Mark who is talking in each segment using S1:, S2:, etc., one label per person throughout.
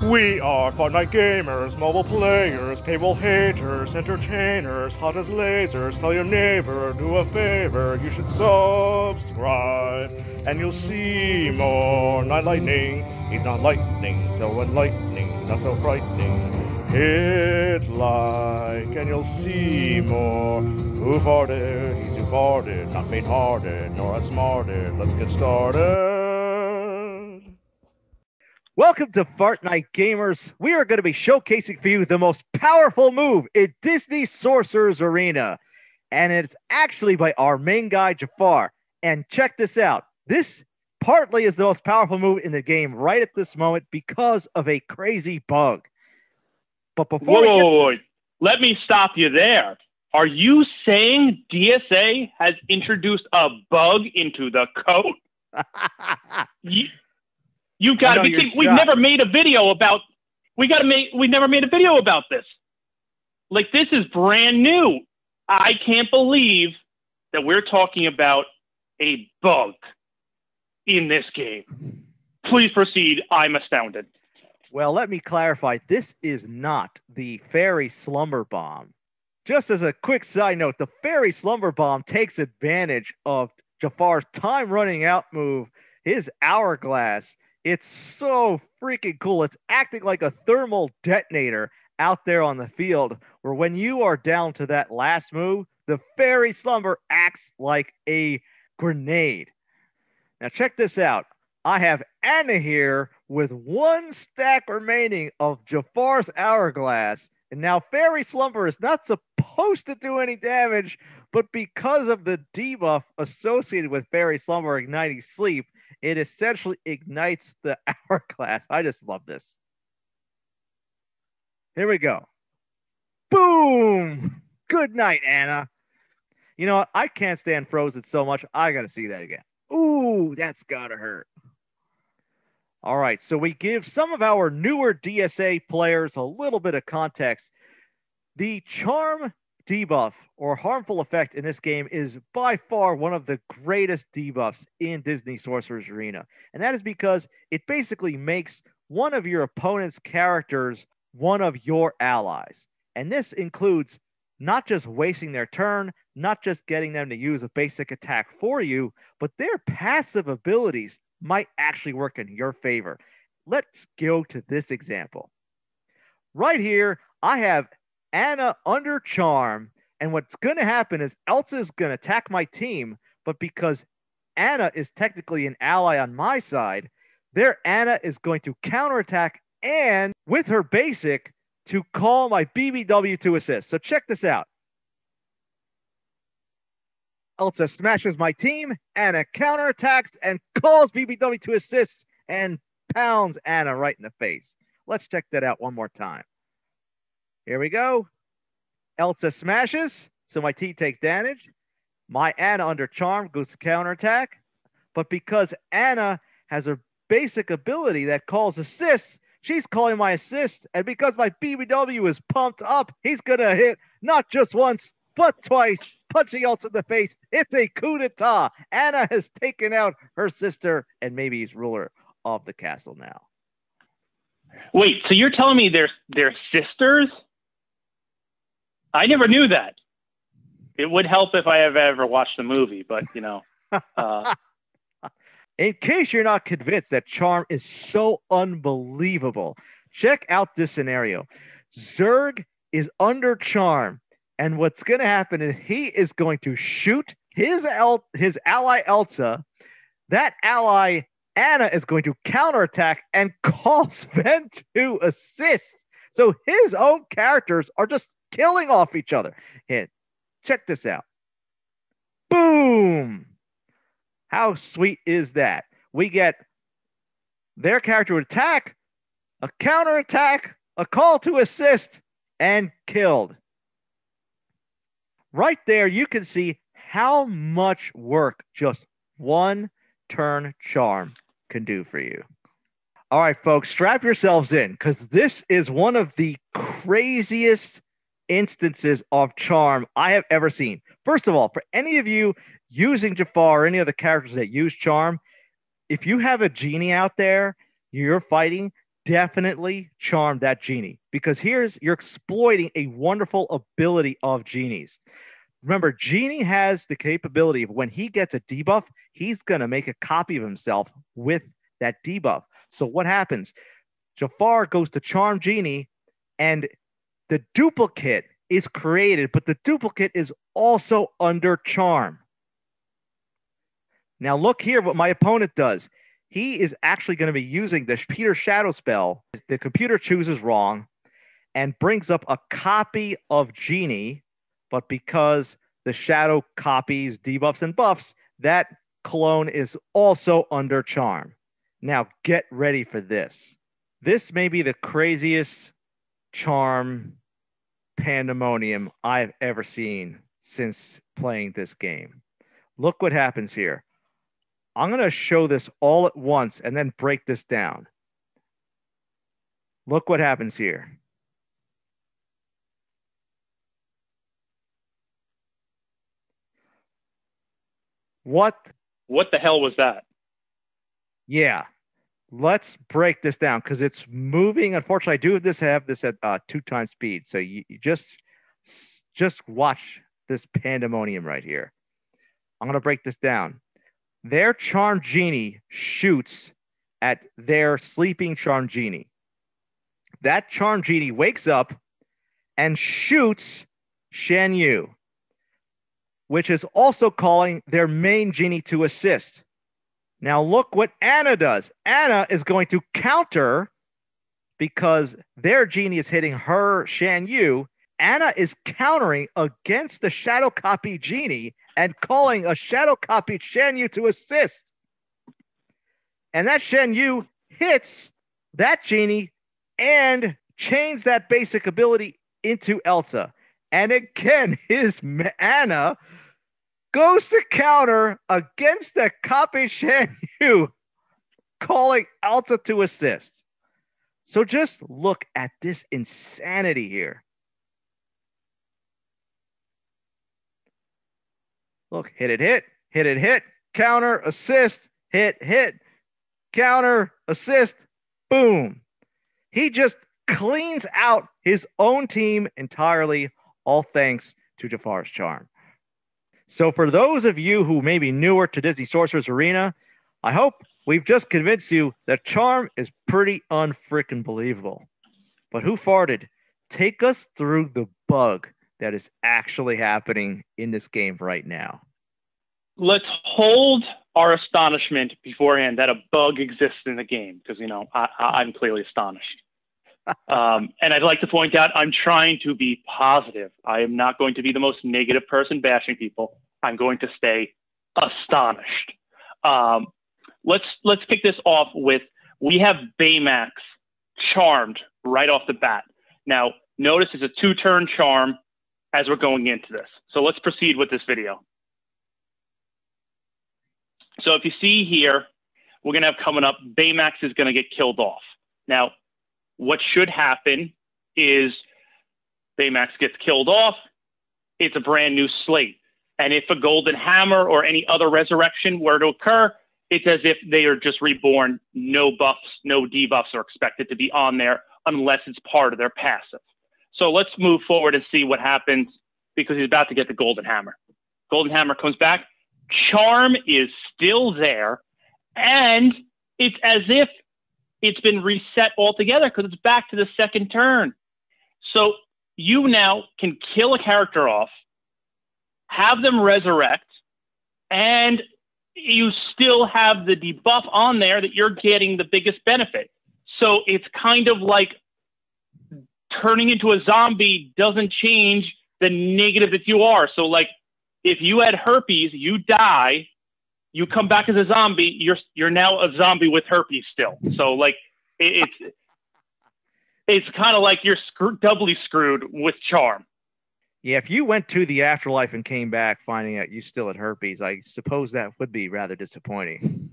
S1: We are FartKnight gamers, mobile players, paywall haters, entertainers, hot as lasers. Tell your neighbor, do a favor, you should subscribe, and you'll see more Knightlightning. He's not lightning, so enlightening, not so frightening. Hit like, and you'll see more. Who farted? He's who farted, not faint-hearted, nor outsmarted. Let's get started.
S2: Welcome to FartKnight Gamers. We are going to be showcasing for you the most powerful move in Disney Sorcerer's Arena. And it's actually by our main guy, Jafar. And check this out. This partly is the most powerful move in the game right at this moment because of a crazy bug. But before
S3: Whoa. Let me stop you there. Are you saying DSA has introduced a bug into the code? You've got to be kidding. We've never made a video about. We never made a video about this. Like, this is brand new. I can't believe that we're talking about a bug in this game. Please proceed. I'm astounded.
S2: Well, let me clarify. This is not the fairy slumber bomb. Just as a quick side note, the fairy slumber bomb takes advantage of Jafar's time running out move, his hourglass. It's so freaking cool. It's acting like a thermal detonator out there on the field, where when you are down to that last move, the fairy slumber acts like a grenade. Now check this out. I have Anna here with one stack remaining of Jafar's hourglass, and now fairy slumber is not supposed to do any damage, but because of the debuff associated with fairy slumber igniting sleep, it essentially ignites the hourglass. I just love this. Here we go. Boom! Good night, Anna. You know what? I can't stand Frozen so much. I got to see that again. Ooh, that's got to hurt. All right, so we give some of our newer DSA players a little bit of context. The charm debuff or harmful effect in this game is by far one of the greatest debuffs in Disney Sorcerer's Arena. And that is because it basically makes one of your opponent's characters one of your allies. And this includes not just wasting their turn, not just getting them to use a basic attack for you, but their passive abilities might actually work in your favor. Let's go to this example. Right here, I have Anna under charm, and what's going to happen is Elsa is going to attack my team, but because Anna is technically an ally on my side, their Anna is going to counterattack and with her basic to call my BBW to assist. So check this out. Elsa smashes my team, Anna counterattacks and calls BBW to assist and pounds Anna right in the face. Let's check that out one more time. Here we go. Elsa smashes, so my team takes damage. My Anna under charm goes to counterattack. But because Anna has her basic ability that calls assists, she's calling my assist. And because my BBW is pumped up, he's going to hit not just once, but twice, punching Elsa in the face. It's a coup d'etat. Anna has taken out her sister, and maybe he's ruler of the castle now.
S3: Wait, so you're telling me they're sisters? I never knew that. It would help if I have ever watched the movie, but, you know.
S2: In case you're not convinced that charm is so unbelievable, check out this scenario. Zerg is under charm, and what's going to happen is he is going to shoot his ally Elsa. That ally Anna is going to counterattack and call Sven to assist. So his own characters are just killing off each other. And check this out. Boom! How sweet is that? We get their character would attack, a counterattack, a call to assist, and killed. Right there, you can see how much work just one turn charm can do for you. All right, folks, strap yourselves in, because this is one of the craziest instances of charm I have ever seen. First of all, for any of you using Jafar or any of the characters that use charm, if you have a genie out there you're fighting, definitely charm that genie, because you're exploiting a wonderful ability of genies. Remember, Genie has the capability of when he gets a debuff, he's going to make a copy of himself with that debuff. So what happens? Jafar goes to charm Genie, and the duplicate is created, but the duplicate is also under charm. Now look here what my opponent does. He is actually going to be using the Peter Shadow spell. The computer chooses wrong and brings up a copy of Genie, but because the Shadow copies debuffs and buffs, that clone is also under charm. Now get ready for this. This may be the craziest charm pandemonium I've ever seen since playing this game. Look what happens here. I'm going to show this all at once and then break this down. Look what happens here. What
S3: the hell was that?
S2: Yeah. Let's break this down because it's moving. Unfortunately, I do have this at 2x speed. So you just watch this pandemonium right here. I'm going to break this down. Their charmed genie shoots at their sleeping charmed genie. That charmed genie wakes up and shoots Shan Yu, which is also calling their main genie to assist. Now look what Anna does. Anna is going to counter because their genie is hitting her Shan Yu. Anna is countering against the shadow copy genie and calling a shadow copied Shan Yu to assist. And that Shan Yu hits that genie and chains that basic ability into Elsa. And again, his Anna goes to counter against the copy Shan Yu, calling Elsa to assist. So just look at this insanity here. Look, hit, counter, assist, hit, counter, assist, boom. He just cleans out his own team entirely, all thanks to Jafar's charm. So for those of you who may be newer to Disney Sorcerer's Arena, I hope we've just convinced you that charm is pretty unfreaking believable. But WhoFartd, take us through the bug that is actually happening in this game right now.
S3: Let's hold our astonishment beforehand that a bug exists in the game, because, you know, I'm clearly astonished. And I'd like to point out, I'm trying to be positive. I am not going to be the most negative person bashing people. I'm going to stay astonished. Let's kick this off with, we have Baymax charmed right off the bat. Now, notice it's a 2-turn charm as we're going into this. So let's proceed with this video. So if you see here, we're going to have coming up, Baymax is going to get killed off. Now, what should happen is Baymax gets killed off. It's a brand new slate. And if a golden hammer or any other resurrection were to occur, it's as if they are just reborn. No buffs, no debuffs are expected to be on there unless it's part of their passive. So let's move forward and see what happens, because he's about to get the golden hammer. Golden hammer comes back. Charm is still there. And it's as if it's been reset altogether because it's back to the second turn. So you now can kill a character off, have them resurrect, and you still have the debuff on there that you're getting the biggest benefit. So it's kind of like turning into a zombie doesn't change the negative that you are. So like if you had herpes, you die, you come back as a zombie, you're now a zombie with herpes still. So like it's kind of like you're doubly screwed with charm.
S2: Yeah, if you went to the afterlife and came back finding out you still had herpes, I suppose that would be rather disappointing.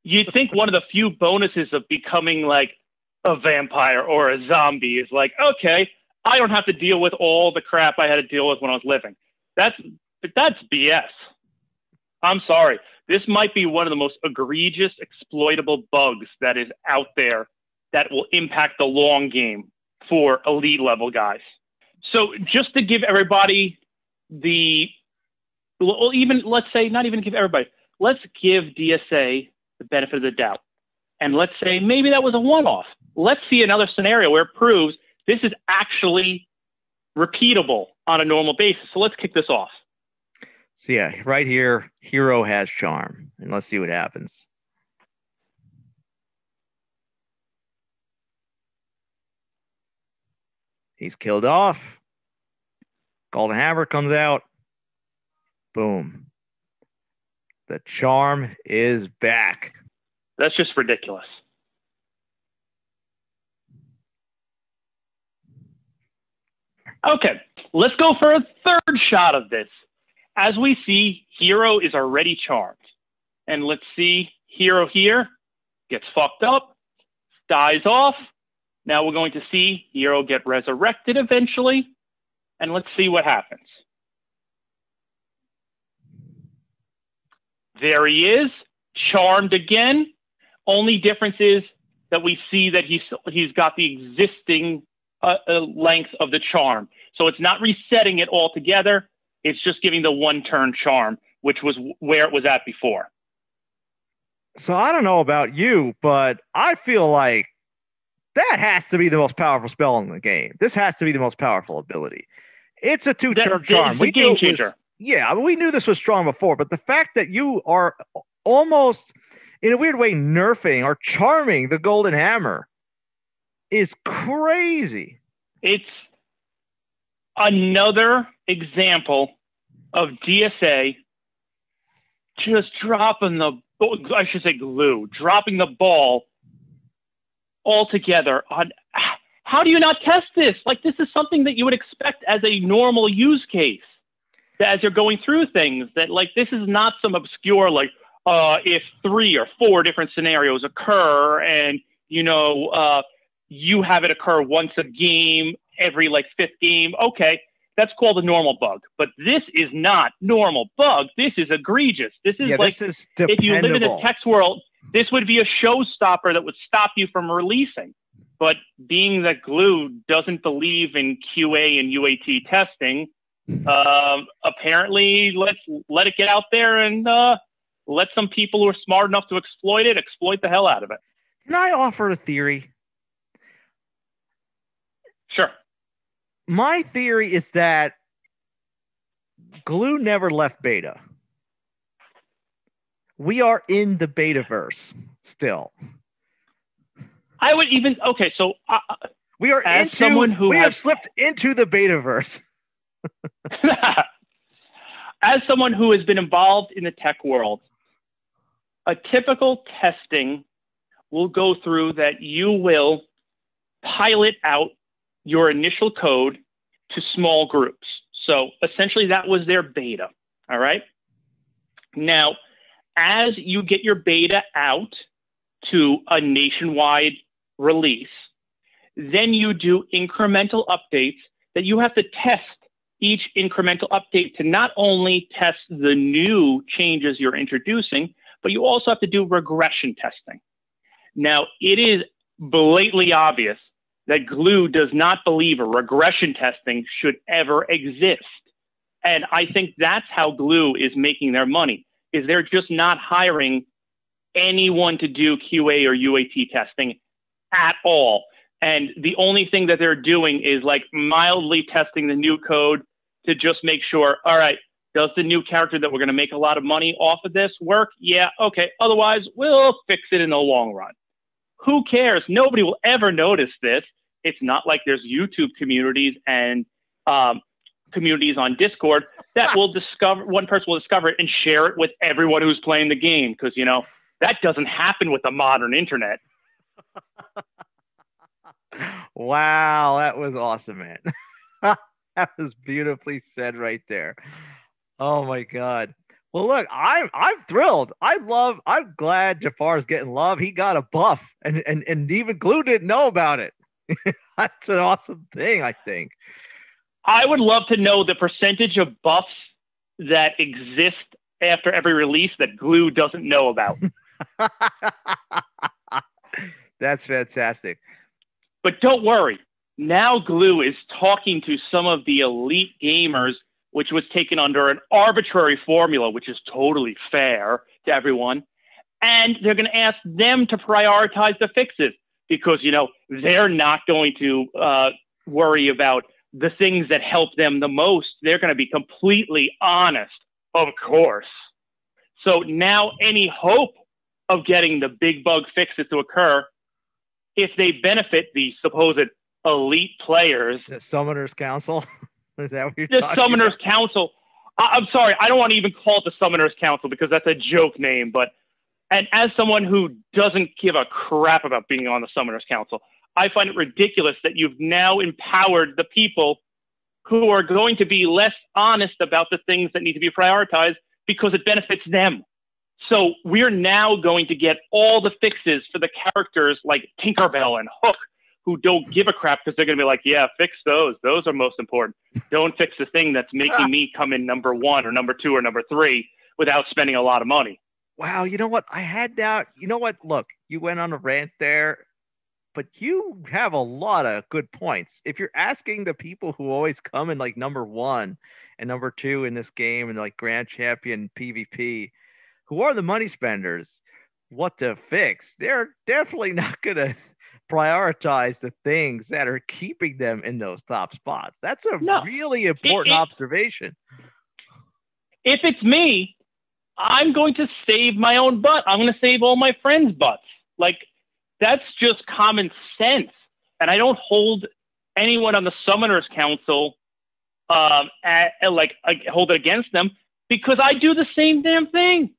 S3: You'd think one of the few bonuses of becoming like a vampire or a zombie is like, okay, I don't have to deal with all the crap I had to deal with when I was living. That's BS. I'm sorry. This might be one of the most egregious exploitable bugs that is out there that will impact the long game for elite level guys. So just to give everybody let's say, not even give everybody, let's give DSA the benefit of the doubt. And let's say maybe that was a one-off. Let's see another scenario where it proves this is actually repeatable on a normal basis. So let's kick this off.
S2: So yeah, right here, hero has charm. And let's see what happens. He's killed off. Golden Hammer comes out. Boom. The charm is back.
S3: That's just ridiculous. Okay, let's go for a third shot of this. As we see, hero is already charmed. And let's see, hero here gets fucked up, dies off. Now we're going to see hero get resurrected eventually. And let's see what happens. There he is, charmed again. Only difference is that we see that he's got the existing length of the charm. So it's not resetting it altogether. It's just giving the one-turn charm, which was where it was at before.
S2: So I don't know about you, but I feel like that has to be the most powerful spell in the game. This has to be the most powerful ability. It's a two-turn charm.
S3: It's a game changer.
S2: Yeah, we knew this was strong before, but the fact that you are almost, in a weird way, nerfing or charming the Golden Hammer is crazy.
S3: It's another example of DSA just dropping dropping the ball altogether on how do you not test this? Like, this is something that you would expect as a normal use case. As you're going through things, that like this is not some obscure like if 3 or 4 different scenarios occur and you have it occur once a game every like 5th game. Okay, that's called a normal bug, but this is not normal bug. This is egregious. This is if you live in a text world, this would be a showstopper that would stop you from releasing. But being that Glue doesn't believe in QA and UAT testing. Apparently let it get out there and let some people who are smart enough to exploit the hell out of it.
S2: Can I offer a theory?
S3: Sure.
S2: My theory is that Glue never left beta. We are in the betaverse still.
S3: I would even so
S2: we are we have slipped into the betaverse.
S3: As someone who has been involved in the tech world, a typical testing will go through that you will pilot out your initial code to small groups. So essentially that was their beta. All right. Now, as you get your beta out to a nationwide release, then you do incremental updates that you have to test each incremental update to not only test the new changes you're introducing, but you also have to do regression testing. Now, it is blatantly obvious that Glue does not believe a regression testing should ever exist. And I think that's how Glue is making their money, is they're just not hiring anyone to do QA or UAT testing at all. And the only thing that they're doing is like mildly testing the new code to just make sure, all right, does the new character that we're going to make a lot of money off of this work? Yeah, okay. Otherwise, we'll fix it in the long run. Who cares? Nobody will ever notice this. It's not like there's YouTube communities and communities on Discord that will discover, one person will discover it and share it with everyone who's playing the game. Because, that doesn't happen with the modern internet.
S2: Wow, that was awesome, man. That was beautifully said right there. Oh my God. Well, look, I'm thrilled. I'm glad Jafar's getting love. He got a buff, and even Glue didn't know about it. That's an awesome thing, I think.
S3: I would love to know the percentage of buffs that exist after every release that Glue doesn't know about.
S2: That's fantastic.
S3: But don't worry. Now Glue is talking to some of the elite gamers, which was taken under an arbitrary formula, which is totally fair to everyone. And they're going to ask them to prioritize the fixes because, they're not going to worry about the things that help them the most. They're going to be completely honest, of course. So now any hope of getting the big bug fixes to occur, if they benefit the supposed elite players.
S2: The Summoners Council? Is that what you're
S3: the
S2: talking
S3: Summoners
S2: about?
S3: Council. I'm sorry, I don't want to even call it the Summoners Council because that's a joke name. And as someone who doesn't give a crap about being on the Summoners Council, I find it ridiculous that you've now empowered the people who are going to be less honest about the things that need to be prioritized because it benefits them. So we're now going to get all the fixes for the characters like Tinkerbell and Hook, who don't give a crap because they're going to be like, yeah, fix those. Those are most important. Don't fix the thing that's making me come in number 1 or number 2 or number 3 without spending a lot of money.
S2: Wow, you know what? I had doubt. You know what? Look, you went on a rant there, but you have a lot of good points. If you're asking the people who always come in like number 1 and number 2 in this game and like Grand Champion PvP, who are the money spenders, what to fix, they're definitely not going to prioritize the things that are keeping them in those top spots. That's a really important observation.
S3: If it's me, I'm going to save my own butt. I'm going to save all my friends' butts. Like, that's just common sense. And I don't hold anyone on the Summoners Council, hold it against them because I do the same damn thing.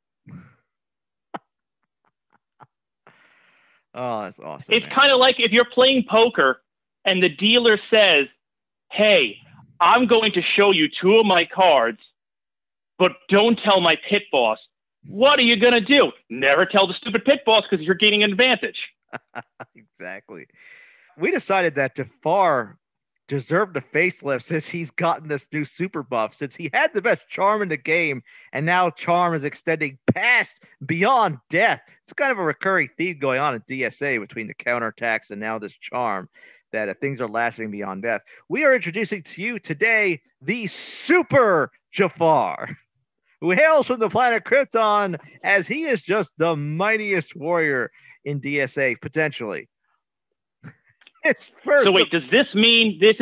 S2: Oh, that's awesome.
S3: It's kind of like if you're playing poker and the dealer says, hey, I'm going to show you 2 of my cards, but don't tell my pit boss. What are you going to do? Never tell the stupid pit boss because you're gaining an advantage.
S2: Exactly. We decided that Jafar deserved a facelift since he's gotten this new super buff, since he had the best charm in the game, and now charm is extending past beyond death. It's kind of a recurring theme going on in DSA between the counterattacks and now this charm, that things are lasting beyond death. We are introducing to you today the SuperJafar, who hails from the planet Krypton, as he is just the mightiest warrior in DSA, potentially.
S3: So wait, does this mean this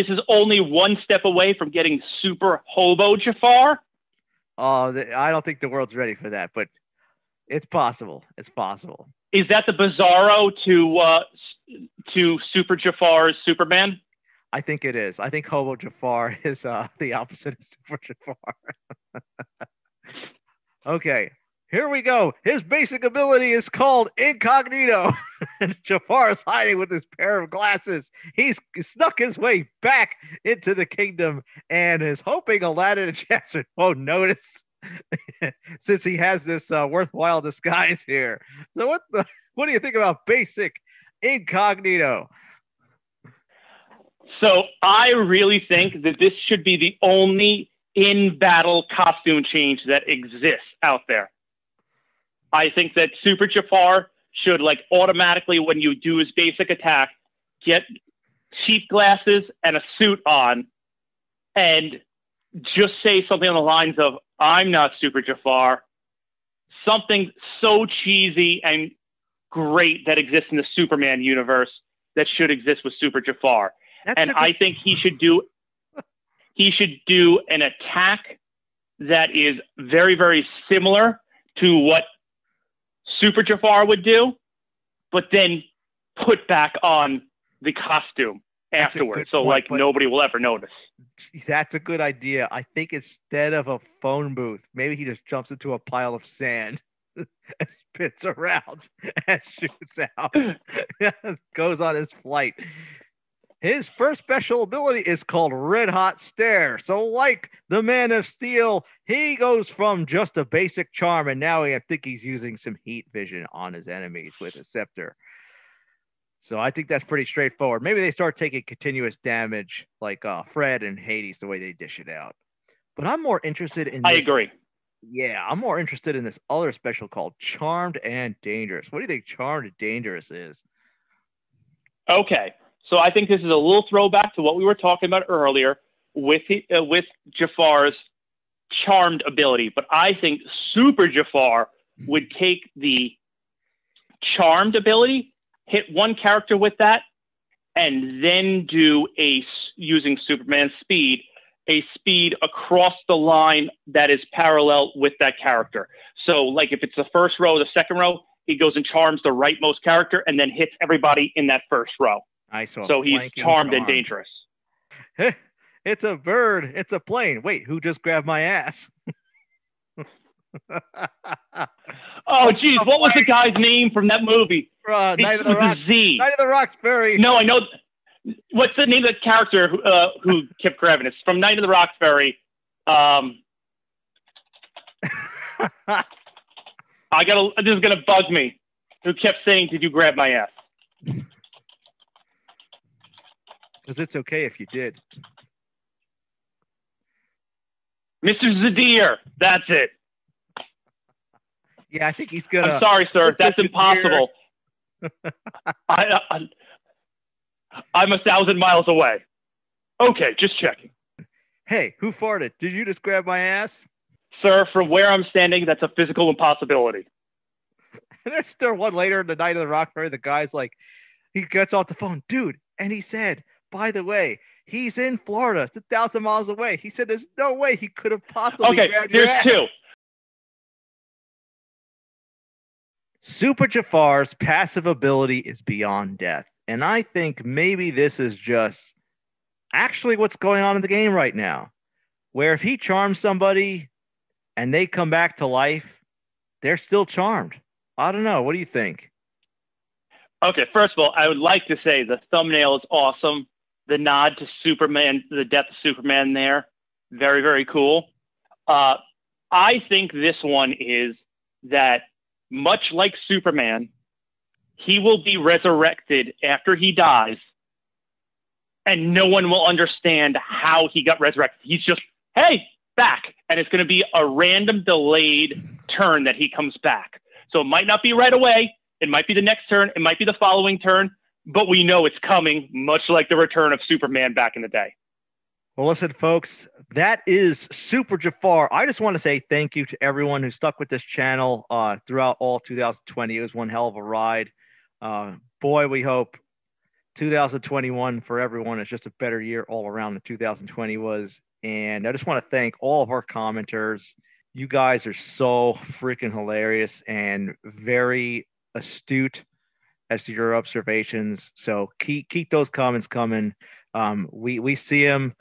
S3: is only one step away from getting Super Hobo Jafar?
S2: I don't think the world's ready for that, but it's possible. It's possible.
S3: Is that the Bizarro to Super Jafar's Superman?
S2: I think it is. I think Hobo Jafar is the opposite of Super Jafar. Okay. Here we go. His basic ability is called Incognito. And Jafar is hiding with his pair of glasses. He's snuck his way back into the kingdom and is hoping Aladdin and Jasmine won't notice since he has this worthwhile disguise here. So what do you think about basic Incognito?
S3: So I really think that this should be the only in-battle costume change that exists out there. I think that Super Jafar should automatically, when you do his basic attack, get cheap glasses and a suit on and just say something on the lines of, I'm not Super Jafar. Something so cheesy and great that exists in the Superman universe that should exist with Super Jafar. I think he should do an attack that is very, very similar to what Super Jafar would do, but then put back on the costume afterwards. So nobody will ever notice.
S2: That's a good idea. I think instead of a phone booth, maybe he just jumps into a pile of sand and spins around and shoots out. Goes on his flight. His first special ability is called Red Hot Stare. So like the Man of Steel, he goes from just a basic charm, and now I think he's using some heat vision on his enemies with a scepter. So I think that's pretty straightforward. Maybe they start taking continuous damage like Fred and Hades, the way they dish it out. But I'm more interested in this.
S3: I agree.
S2: Yeah, I'm more interested in this other special called Charmed and Dangerous. What do you think Charmed and Dangerous is?
S3: Okay, so I think this is a little throwback to what we were talking about earlier with Jafar's charmed ability, but I think SuperJafar would take the charmed ability, hit one character with that, and then do using Superman's speed, a speed across the line that is parallel with that character. So like if it's the first row, the second row, he goes and charms the rightmost character and then hits everybody in that first row. So he's charmed and dangerous.
S2: It's a bird. It's a plane. Wait, who just grabbed my ass?
S3: Oh, geez. What was the guy's name from that movie?
S2: Night of the Roxbury. Night of the Roxbury.
S3: No, I know. What's the name of the character who kept grabbing us? From Night of the Roxbury. This is gonna bug me. Who kept saying, "Did you grab my ass?"
S2: Because it's okay if you did.
S3: Mr. Zadir. That's it.
S2: Yeah, I think he's gonna.
S3: I'm sorry, sir. That's impossible. I'm 1,000 miles away. Okay, just checking.
S2: Hey, who farted? Did you just grab my ass?
S3: Sir, from where I'm standing, that's a physical impossibility.
S2: And there's still one later in the Night of the Roxbury. The guy's like, he gets off the phone, dude, and he said, by the way, he's in Florida. It's 1,000 miles away. He said, there's no way he could have possibly grabbed your ass.
S3: There's two.
S2: SuperJafar's passive ability is Beyond Death. And I think maybe this is just actually what's going on in the game right now, where if he charms somebody and they come back to life, they're still charmed. I don't know. What do you think?
S3: Okay, first of all, I would like to say the thumbnail is awesome. The nod to Superman, the death of Superman there, very, very cool. I think this one is that much like Superman, he will be resurrected after he dies, and no one will understand how he got resurrected. He's just, hey, back. And it's going to be a random delayed turn that he comes back. So it might not be right away. It might be the next turn. It might be the following turn. But we know it's coming, much like the return of Superman back in the day.
S2: Well, listen, folks, that is SuperJafar. I just want to say thank you to everyone who stuck with this channel throughout all 2020. It was one hell of a ride. Boy, we hope 2021 for everyone is just a better year all around than 2020 was. And I just want to thank all of our commenters. You guys are so freaking hilarious and very astute as to your observations. So keep those comments coming. We see them,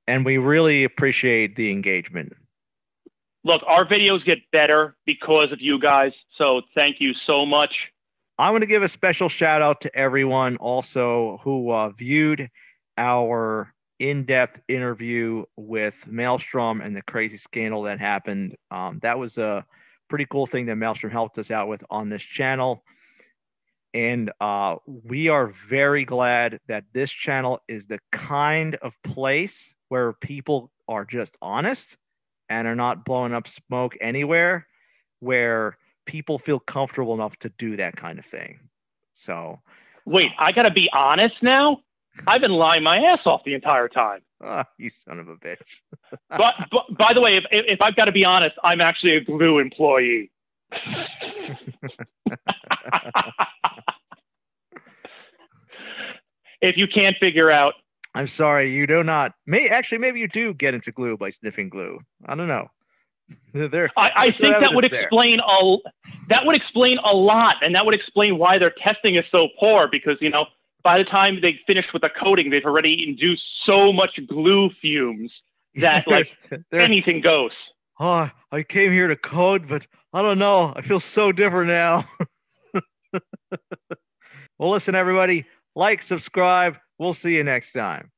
S2: and we really appreciate the engagement.
S3: Look, our videos get better because of you guys. So thank you so much.
S2: I want to give a special shout out to everyone also who viewed our in-depth interview with Maelstrom and the crazy scandal that happened. That was a pretty cool thing that Maelstrom helped us out with on this channel. And we are very glad that this channel is the kind of place where people are just honest and are not blowing up smoke anywhere, where people feel comfortable enough to do that kind of thing. So,
S3: wait, I got to be honest now? I've been lying my ass off the entire time.
S2: You son of a bitch.
S3: but by the way, if I've got to be honest, I'm actually a Glue employee. If you can't figure out.
S2: I'm sorry, you do not. Maybe you do get into glue by sniffing glue. I don't know.
S3: I think that would explain a lot, and that would explain why their testing is so poor, because, you know, by the time they finish with the coating, they've already induced so much glue fumes that anything goes.
S2: Oh, I came here to code, but I don't know. I feel so different now. Well, listen, everybody, like, subscribe. We'll see you next time.